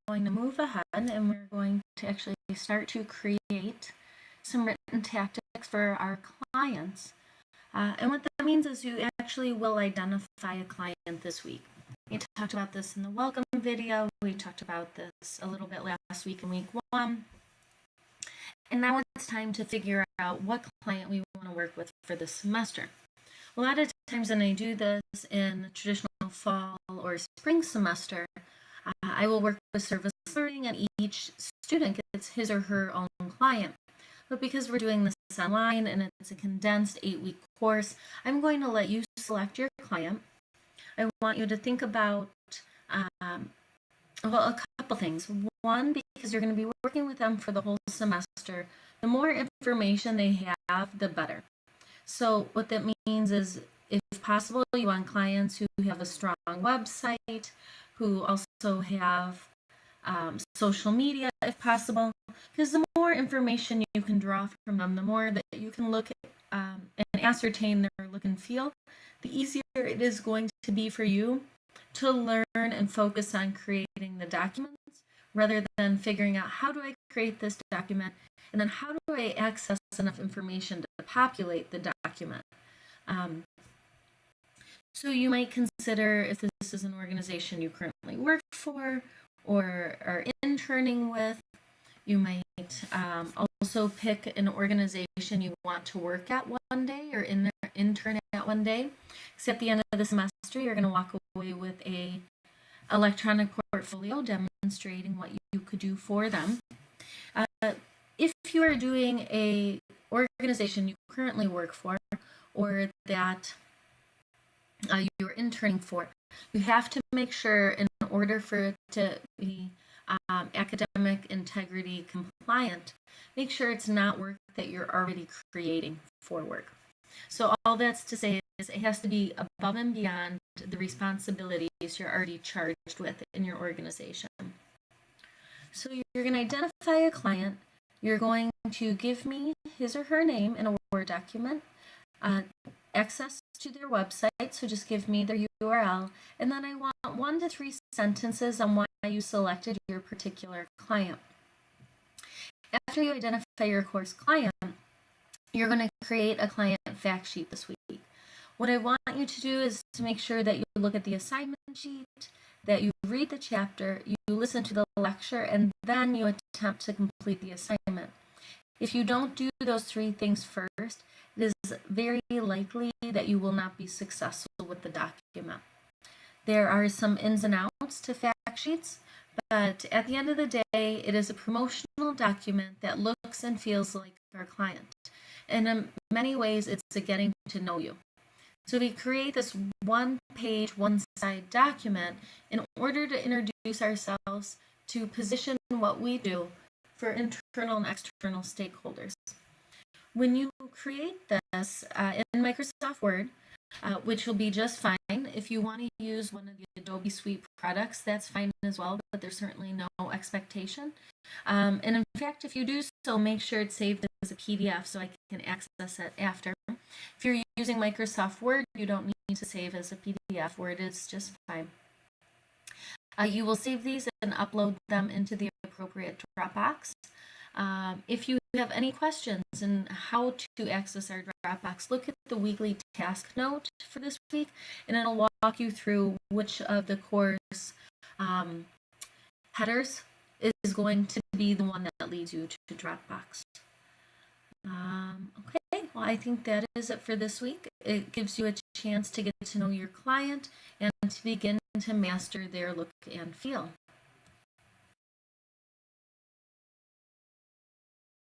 going to move ahead and we're going to actually start to create some written tactics for our clients. And what that means is you actually will identify a client this week. We talked about this in the welcome video. We talked about this a little bit last week in week 1. And now it's time to figure out what client we want to work with for this semester. A lot of times when I do this in the traditional fall or spring semester, I will work with service learning and each student gets his or her own client. But because we're doing this online and it's a condensed 8-week course, I'm going to let you select your client. I want you to think about a couple things. One, because you're going to be working with them for the whole semester, the more information they have, the better. So what that means is, if possible, you want clients who have a strong website, who also have social media, if possible, because the more information you can draw from them, the more that you can look at and ascertain their look and feel, the easier it is going to be for you to learn and focus on creating the documents rather than figuring out how do I create this document and then how do I access enough information to populate the document. So you might consider, if this is an organization you currently work for or are interning with, you might also pick an organization you want to work at one day or intern at one day. Because at the end of the semester, you're going to walk away with a electronic portfolio demonstrating what you could do for them. If you are doing a organization you currently work for or that you're interning for, you have to make sure, in order for it to be academic integrity compliant, make sure it's not work that you're already creating for work. So all that's to say is it has to be above and beyond the responsibilities you're already charged with in your organization. So you're going to identify a client. You're going to give me his or her name in a Word document, access to their website, so just give me their URL, and then I want 1 to 3 sentences on why you selected your particular client. After you identify your course client, you're going to create a client fact sheet this week. What I want you to do is to make sure that you look at the assignment sheet, that you read the chapter, you listen to the lecture, and then you attempt to complete the assignment. If you don't do those 3 things first, it is very likely that you will not be successful with the document. There are some ins and outs to fact sheets, but at the end of the day, it is a promotional document that looks and feels like our client. And in many ways, it's a getting to know you. So we create this 1-page, 1-side document in order to introduce ourselves, to position what we do for internal and external stakeholders. When you create this in Microsoft Word, which will be just fine. If you want to use one of the Adobe Suite products, that's fine as well, but there's certainly no expectation. And in fact, if you do so, make sure it's saved as a PDF so I can access it after. If you're using Microsoft Word, you don't need to save as a PDF. Word is just fine. You will save these and upload them into the appropriate Dropbox. If you have any questions on how to access our Dropbox, look at the weekly task note for this week, and it'll walk you through which of the course headers is going to be the one that leads you to Dropbox. Okay, well, I think that is it for this week. It gives you a chance to get to know your client and to begin to master their look and feel.